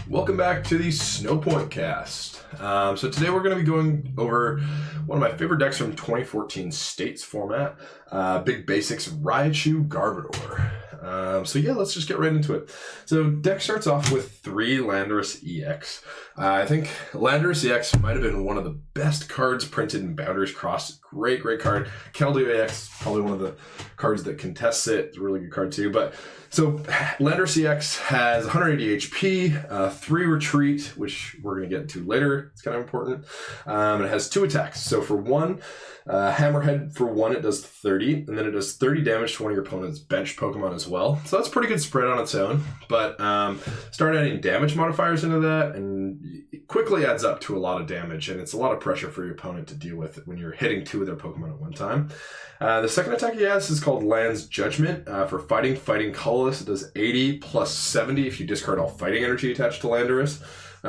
Welcome back to the Snowpoint cast. So today we're going to be going over one of my favorite decks from 2014 States format, Big Basics Raichu Garbodor. So yeah, let's just get right into it. So deck starts off with 3 Landorus EX. I think Landorus EX might have been one of the best cards printed in Boundaries Crossed. Great card. Keldeo EX, probably one of the cards that contests it. It's a really good card too. But so Landorus EX has 180 HP, 3 retreat, which we're going to get into later. It's kind of important. And it has 2 attacks. So for 1, Hammerhead for 1, it does 30, and then it does 30 damage to one of your opponent's bench Pokemon as well. So that's a pretty good spread on its own. But start adding damage modifiers into that, and it quickly adds up to a lot of damage, and it's a lot of pressure for your opponent to deal with when you're hitting 2 of their Pokemon at one time. The second attack he has is called Land's Judgment. For fighting Colorless, it does 80 plus 70 if you discard all fighting energy attached to Landorus.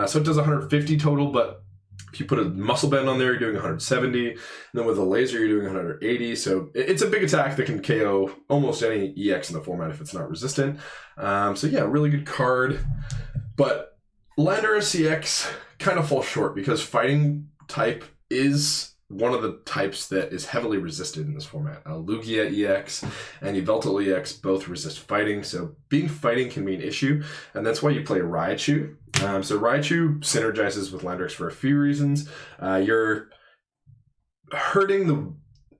So it does 150 total, but if you put a Muscle Bend on there, you're doing 170. And then with a laser, you're doing 180. So it's a big attack that can KO almost any EX in the format if it's not resistant. So yeah, really good card. But Landorus EX kind of falls short because fighting type is one of the types that is heavily resisted in this format. Lugia EX and Yveltal EX both resist fighting, so being fighting can be an issue, and that's why you play Raichu. So Raichu synergizes with Landorus for a few reasons. You're hurting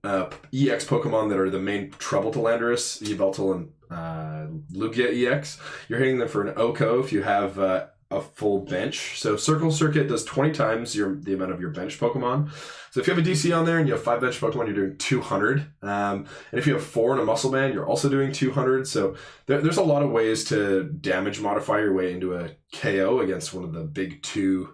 the EX Pokemon that are the main trouble to Landorus, Yveltal and Lugia EX. You're hitting them for an OHKO if you have a full bench. So Circle Circuit does 20 times the amount of your bench Pokemon. So if you have a DC on there and you have 5 bench Pokemon, you're doing 200. And if you have 4 in a Muscle Band, you're also doing 200. So there's a lot of ways to damage modify your way into a KO against one of the big 2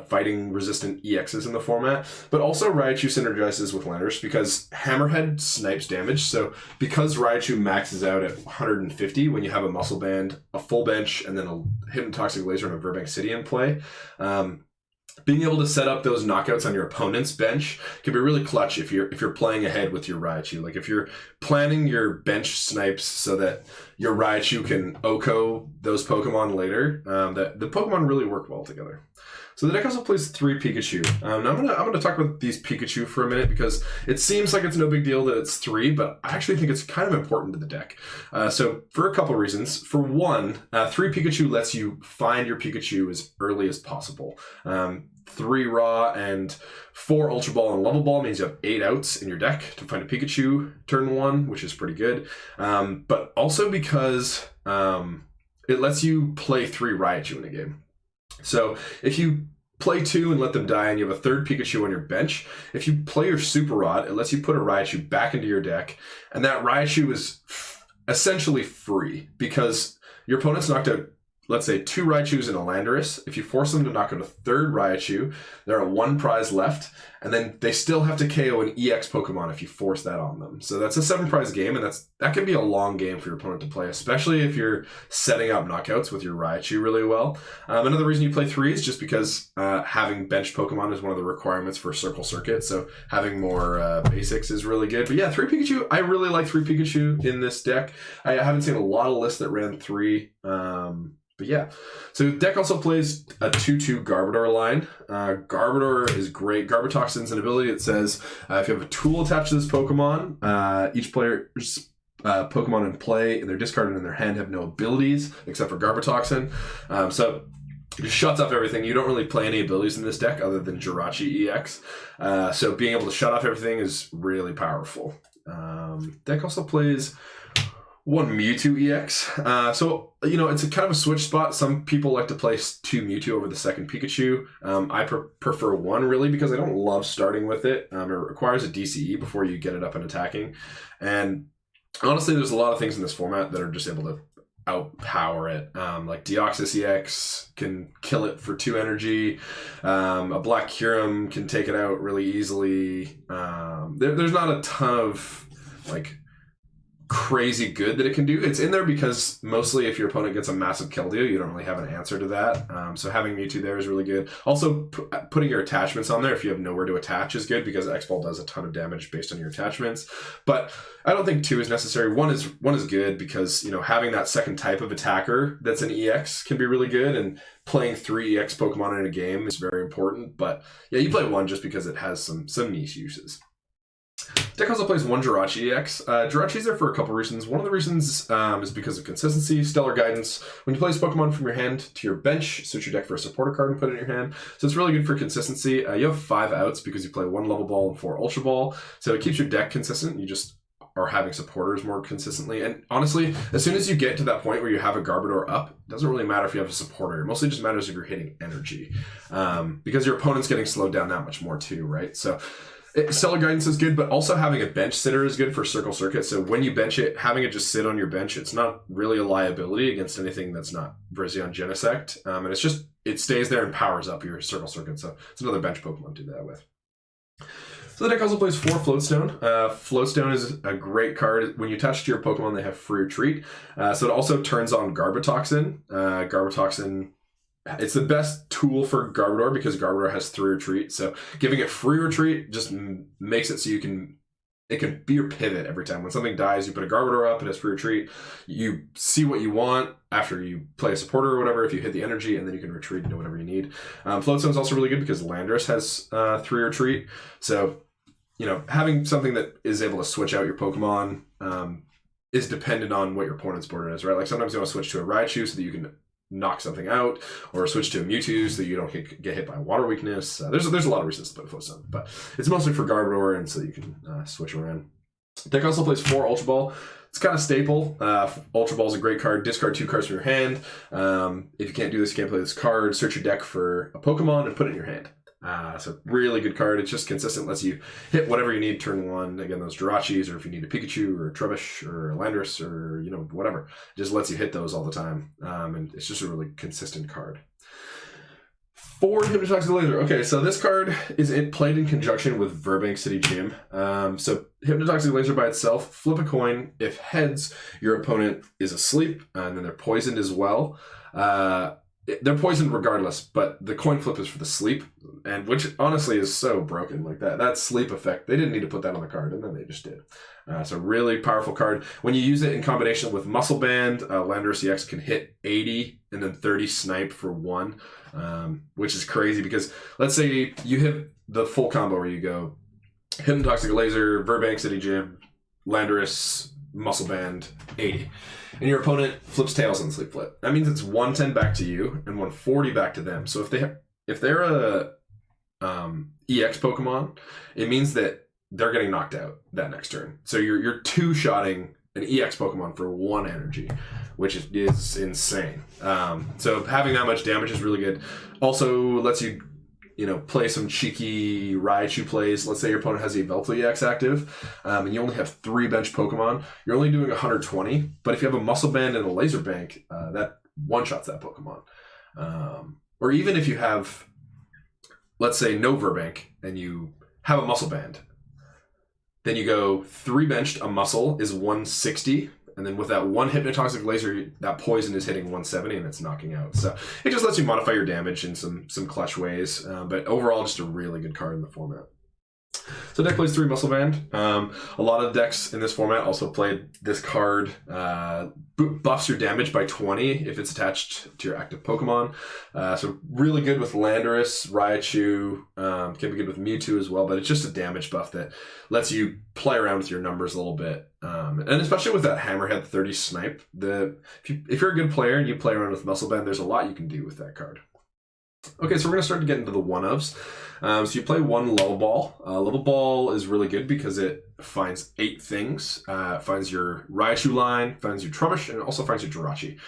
fighting resistant EXs in the format. But also Raichu synergizes with Landorus because Hammerhead snipes damage. So because Raichu maxes out at 150 when you have a Muscle Band, a full bench, and then a Hypnotoxic Laser and a Virbank City in play, being able to set up those knockouts on your opponent's bench can be really clutch if you're playing ahead with your Raichu. Like if you're planning your bench snipes so that your Raichu can OHKO those Pokemon later, that the Pokemon really work well together. So the deck also plays 3 Pikachu. Now I'm gonna talk about these Pikachu for a minute because it seems like it's no big deal that it's 3, but I actually think it's kind of important to the deck. So for a couple reasons. For one, 3 Pikachu lets you find your Pikachu as early as possible. 3 Raw and 4 Ultra Ball and Level Ball means you have 8 outs in your deck to find a Pikachu turn 1, which is pretty good. But also because it lets you play 3 Raichu in a game. So if you play 2 and let them die and you have a 3rd Pikachu on your bench, if you play your Super Rod, it lets you put a Raichu back into your deck, and that Raichu is essentially free because your opponent's knocked out, let's say, 2 Raichus and a Landorus. If you force them to knock out a 3rd Raichu, there are 1 prize left, and then they still have to KO an EX Pokemon if you force that on them. So that's a 7 prize game, and that can be a long game for your opponent to play, especially if you're setting up knockouts with your Raichu really well. Another reason you play 3 is just because having benched Pokemon is one of the requirements for Circle Circuit, so having more basics is really good. But yeah, 3 Pikachu, I really like 3 Pikachu in this deck. I haven't seen a lot of lists that ran 3. But yeah, so the deck also plays a 2/2 Garbodor line. Garbodor is great. Garbotoxin's an ability that says if you have a tool attached to this Pokemon, each player's Pokemon in play and their discard and in their hand have no abilities except for Garbotoxin. So it just shuts off everything. You don't really play any abilities in this deck other than Jirachi EX. So being able to shut off everything is really powerful. Deck also plays 1 Mewtwo EX. So, you know, it's a kind of a switch spot. Some people like to play 2 Mewtwo over the 2nd Pikachu. I prefer 1 really because I don't love starting with it. It requires a DCE before you get it up and attacking. And honestly, there's a lot of things in this format that are just able to outpower it. Like Deoxys EX can kill it for 2 energy. A Black Kyurem can take it out really easily. There's not a ton of like crazy good that it can do. It's in there because mostly if your opponent gets a massive kill deal, you don't really have an answer to that. So having Mewtwo there is really good. Also, putting your attachments on there if you have nowhere to attach is good because X-Ball does a ton of damage based on your attachments. But I don't think 2 is necessary. One is good because, you know, having that second type of attacker that's an EX can be really good, and playing 3 EX Pokemon in a game is very important. But yeah, you play 1 just because it has some niche uses. Deck also plays 1 Jirachi EX. Jirachi's there for a couple reasons. One of the reasons is because of consistency, stellar guidance. When you place Pokemon from your hand to your bench, switch your deck for a supporter card and put it in your hand. So it's really good for consistency. You have 5 outs because you play 1 Level Ball and 4 Ultra Ball. So it keeps your deck consistent. You just are having supporters more consistently. And honestly, as soon as you get to that point where you have a Garbodor up, it doesn't really matter if you have a supporter. It mostly just matters if you're hitting energy. Because your opponent's getting slowed down that much more too, right? So stellar guidance is good, but also having a bench sitter is good for Circle Circuit. So when you bench it, having it just sit on your bench, it's not really a liability against anything that's not Brazion Genesect. And it's just, it stays there and powers up your Circle Circuit. So it's another bench Pokemon to do that with. So the deck also plays 4 Floatstone. Floatstone is a great card. When you attach to your Pokemon, they have free retreat. So it also turns on Garbotoxin. Garbotoxin, it's the best tool for Garbodor because Garbodor has 3 retreat. So giving it free retreat just makes it so it can be your pivot every time. When something dies, you put a Garbodor up, it has free retreat. You see what you want after you play a supporter or whatever, if you hit the energy, and then you can retreat into whatever you need. Floatstone is also really good because Landorus has 3 retreat. So, you know, having something that is able to switch out your Pokemon is dependent on what your opponent's board is, right? Like sometimes you want to switch to a Raichu so that you can knock something out, or switch to a Mewtwo so that you don't get hit by water weakness. There's a lot of reasons to play Floatstone, but it's mostly for Garbodor and so you can switch around. Deck also plays 4 Ultra Ball. It's kind of staple. Ultra Ball is a great card. Discard 2 cards from your hand. If you can't do this, you can't play this card. Search your deck for a Pokemon and put it in your hand. So really good card. It's just consistent, lets you hit whatever you need turn 1. Again, those Jirachis, or if you need a Pikachu or a Trubbish or a Landorus or, you know, whatever. It just lets you hit those all the time. And it's just a really consistent card. 4 Hypnotoxic Laser. Okay, so this card is played in conjunction with Virbank City Gym. So Hypnotoxic Laser by itself, flip a coin. If heads, your opponent is asleep, and then they're poisoned as well. They're poisoned regardless, but the coin flip is for the sleep, and which honestly is so broken. Like that sleep effect, they didn't need to put that on the card, and then they just did. So really powerful card. When you use it in combination with Muscle Band, Landorus EX can hit 80 and then 30 snipe for 1, which is crazy because let's say you hit the full combo where you go Hypnotoxic Laser, Virbank City Gym, Landorus, Muscle Band, 80. And your opponent flips tails on the sleep flip. That means it's 110 back to you and 140 back to them. So if they're a EX Pokemon, it means that they're getting knocked out that next turn. So you're 2-shotting an EX Pokemon for 1 energy, which is insane. So having that much damage is really good. Also lets you, you know, play some cheeky Raichu plays. Let's say your opponent has a Mewtwo EX active, and you only have 3 bench Pokemon. You're only doing 120, but if you have a Muscle Band and a Laser Bank, that one-shots that Pokemon. Or even if you have, let's say, no Virbank, and you have a Muscle Band, then you go 3 benched, a Muscle is 160, and then with that 1 Hypnotoxic Laser, that poison is hitting 170 and it's knocking out. So it just lets you modify your damage in some clutch ways. But overall, just a really good card in the format. So deck plays 3 Muscle Band. A lot of decks in this format also played this card. Buffs your damage by 20 if it's attached to your active Pokemon. So really good with Landorus, Raichu, can be good with Mewtwo as well, but it's just a damage buff that lets you play around with your numbers a little bit. And especially with that Hammerhead 30 snipe, if you're a good player and you play around with Muscle Band, there's a lot you can do with that card. Okay, so we're going to start to get into the one-ofs. So you play 1 Level Ball. Level Ball is really good because it finds 8 things. It finds your Raichu line, finds your Trubbish, and it also finds your Jirachi.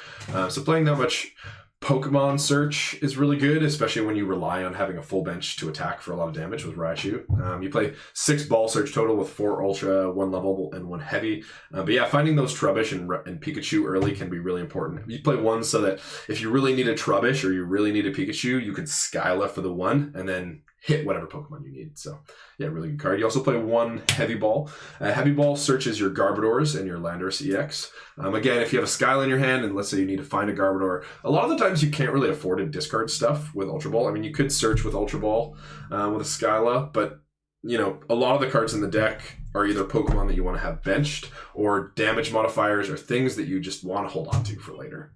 So playing that much Pokemon search is really good, especially when you rely on having a full bench to attack for a lot of damage with Raichu. You play 6 ball search total with 4 Ultra, 1 Level, and 1 Heavy. But yeah, finding those Trubbish and Pikachu early can be really important. You play 1 so that if you really need a Trubbish or you really need a Pikachu, you can Skyla for the 1 and then hit whatever Pokemon you need. So yeah, really good card. You also play one Heavy Ball. Heavy Ball searches your Garbodors and your Landorus EX. Again, if you have a Skyla in your hand and let's say you need to find a Garbodor, a lot of the times you can't really afford to discard stuff with Ultra Ball. I mean, you could search with Ultra Ball with a Skyla, but you know, a lot of the cards in the deck are either Pokemon that you want to have benched or damage modifiers or things that you just want to hold on to for later.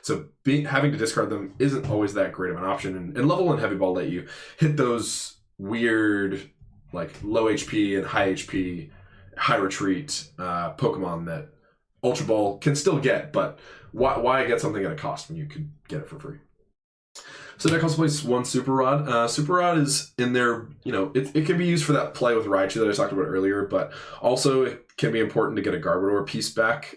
So having to discard them isn't always that great of an option. And Level 1 Heavy Ball let you hit those weird, like low HP and high HP, high retreat Pokemon that Ultra Ball can still get, but why get something at a cost when you could get it for free? So deck also plays one Super Rod. Super Rod is in there, you know, it can be used for that play with Raichu that I talked about earlier, but also it can be important to get a Garbodor piece back.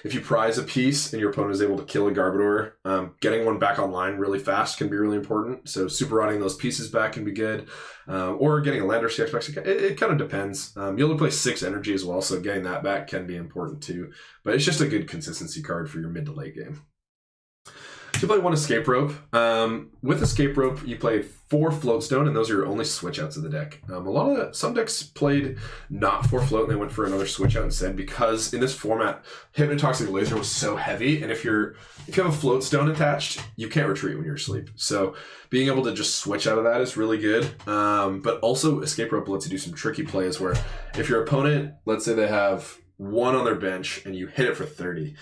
If you prize a piece and your opponent is able to kill a Garbodor, getting one back online really fast can be really important. So Super Rodding those pieces back can be good. Or getting a Landorus EX back, it kind of depends. You only play 6 energy as well, so getting that back can be important too. But it's just a good consistency card for your mid to late game. So you play one Escape Rope. With Escape Rope, you play 4 Floatstone, and those are your only switch outs of the deck. Some decks played not 4 Float, and they went for another switch out instead, because in this format, Hypnotoxic Laser was so heavy, and if you have a Floatstone attached, you can't retreat when you're asleep. So being able to just switch out of that is really good. But also, Escape Rope lets you do some tricky plays where if your opponent, let's say they have 1 on their bench, and you hit it for 30,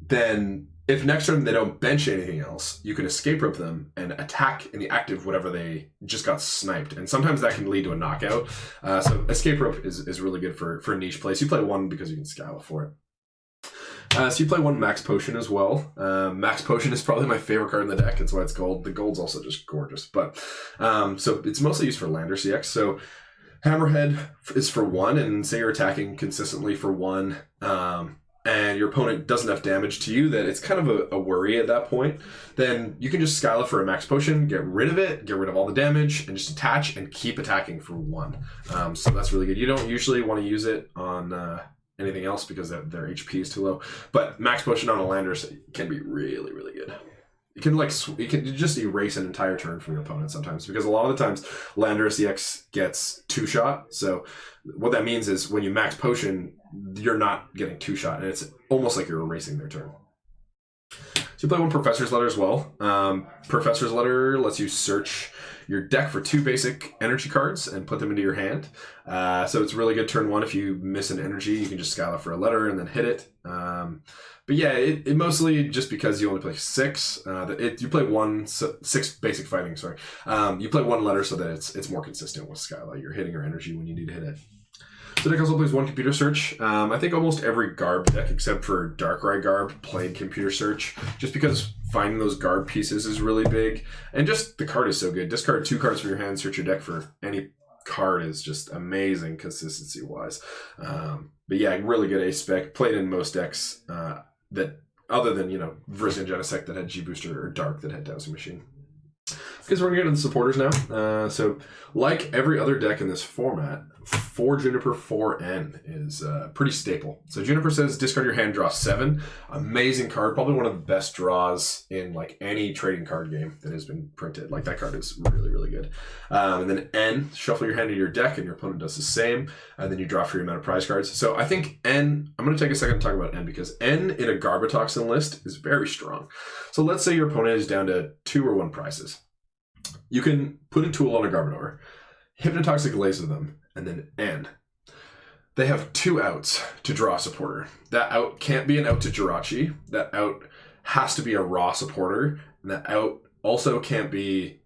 then if next turn they don't bench anything else, you can Escape Rope them and attack in the active whatever they just got sniped. And sometimes that can lead to a knockout. So Escape Rope is really good for niche plays. You play 1 because you can Skyla for it. So you play 1 Max Potion as well. Max Potion is probably my favorite card in the deck. It's why it's gold. The gold's also just gorgeous. But so it's mostly used for Landorus EX. So Hammerhead is for 1, and say you're attacking consistently for 1. And your opponent doesn't have damage to you, that it's kind of a worry at that point, then you can just Skyla for a Max Potion, get rid of it, get rid of all the damage, and just attach and keep attacking for 1. So that's really good. You don't usually want to use it on anything else because their HP is too low, but Max Potion on a Landorus can be really, really good. You can just erase an entire turn from your opponent sometimes, because a lot of the times Landorus EX gets 2-shot. So what that means is when you Max Potion, you're not getting 2-shot, and it's almost like you're erasing their turn. So you play 1 Professor's Letter as well. Professor's Letter lets you search your deck for 2 basic energy cards and put them into your hand. So it's really good turn 1. If you miss an energy, you can just Skyla for a letter and then hit it. But yeah, it mostly just because you only play 6. You play 6 basic fighting. Sorry, you play 1 letter so that it's more consistent with Skyla. You're hitting your energy when you need to hit it. So deck also plays 1 Computer Search. I think almost every Garb deck except for Darkrai Garb played Computer Search, just because finding those Garb pieces is really big, and just the card is so good. Discard 2 cards from your hand, search your deck for any card is just amazing consistency wise. But yeah, really good ace spec. Played in most decks that other than Version Genesect that had G Booster or Dark that had Dowsing Machine. Because we're going to get into the supporters now. So, like every other deck in this format, 4 Juniper 4N is pretty staple. So Juniper says discard your hand, draw 7. Amazing card. Probably one of the best draws in like any trading card game that has been printed. Like that card is really, really good. And then N, shuffle your hand into your deck and your opponent does the same. And then you draw for your amount of prize cards. So I think N, I'm going to take a second to talk about N, because N in a Garbotoxin list is very strong. So let's say your opponent is down to 2 or 1 prizes. You can put a tool on a Garbodor, Hypnotoxic Laser them, and then N. They have 2 outs to draw a supporter. That out can't be an out to Jirachi. That out has to be a raw supporter. And that out also can't be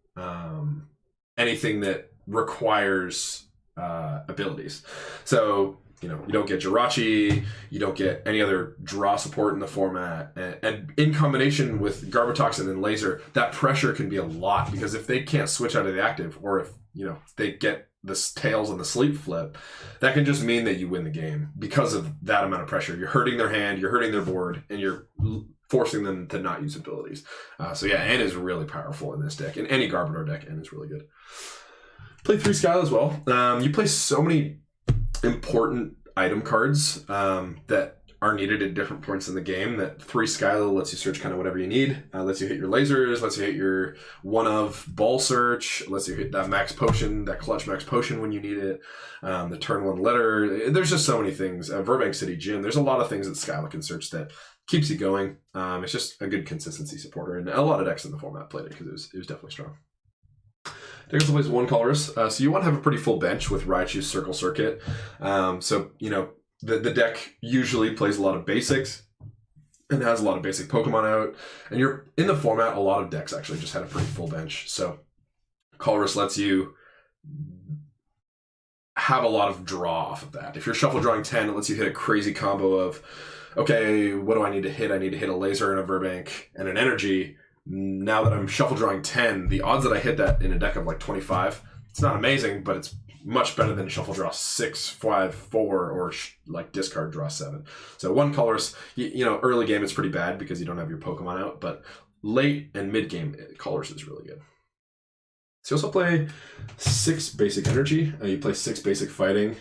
anything that requires abilities. So, you don't get Jirachi, you don't get any other draw support in the format. And in combination with Garbotoxin and Laser, that pressure can be a lot, because if they can't switch out of the active, or if, they get the tails on the sleep flip, that can just mean that you win the game because of that amount of pressure. You're hurting their hand, you're hurting their board, and you're forcing them to not use abilities. So yeah, N is really powerful in this deck. In any Garbodor deck, N is really good. Play 3 Skyla as well. You play so many important item cards that are needed at different points in the game. That 3 Skyla lets you search kind of whatever you need, lets you hit your lasers, lets you hit your one of ball search, lets you hit that max potion, that clutch max potion when you need it, the turn 1 letter. There's just so many things. Virbank City Gym, there's a lot of things that Skyla can search that keeps you going. It's just a good consistency supporter, and a lot of decks in the format played it because it was definitely strong. Deck also plays 1 Colorless, so you want to have a pretty full bench with Raichu's Circle Circuit. So, you know, the deck usually plays a lot of basics and has a lot of basic Pokemon out. And you're in the format, a lot of decks actually just had a pretty full bench. So Colress lets you have a lot of draw off of that. If you're shuffle drawing 10, it lets you hit a crazy combo of, okay, what do I need to hit? I need to hit a laser and a Virbank and an energy. Now that I'm shuffle drawing 10, the odds that I hit that in a deck of like 25, it's not amazing, but it's much better than shuffle draw 6, 5, 4, or like discard draw 7. So 1 Colorless, you know, early game it's pretty bad because you don't have your Pokemon out, but late and mid game, Colorless is really good. So you also play 6 basic energy. You play 6 basic fighting.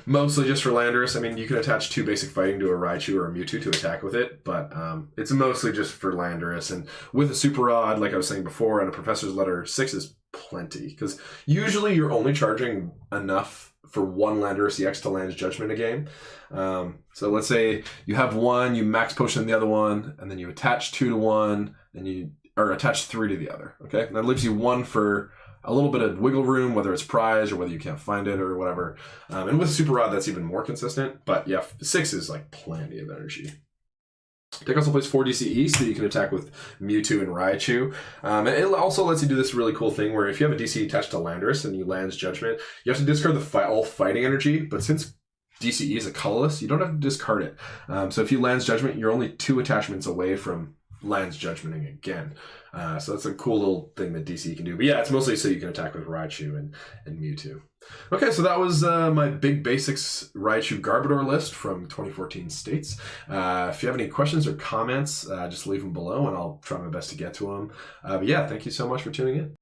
Mostly just for Landorus. I mean, you can attach 2 basic fighting to a Raichu or a Mewtwo to attack with it, but it's mostly just for Landorus. And with a Super Rod, like I was saying before, and a Professor's Letter, 6 is plenty. Because usually you're only charging enough for 1 Landorus EX to Land's Judgment a game. So let's say you have 1, you max potion the other one, and then you attach 2 to one, and you attach 3 to the other. Okay, and that leaves you 1 for a little bit of wiggle room, whether it's prize or whether you can't find it or whatever. And with Super Rod, that's even more consistent. But yeah, 6 is like plenty of energy. Deck also plays 4 DCE, so you can attack with Mewtwo and Raichu. And it also lets you do this really cool thing where if you have a DCE attached to Landorus and you Land's Judgment, you have to discard all fighting energy. But since DCE is a colorless, you don't have to discard it. So if you Land's Judgment, you're only 2 attachments away from Land's Judgmenting again. So that's a cool little thing that DC can do. But yeah, it's mostly so you can attack with Raichu and Mewtwo. Okay, so that was my big basics Raichu Garbodor list from 2014 states. If you have any questions or comments, just leave them below and I'll try my best to get to them. But yeah, thank you so much for tuning in.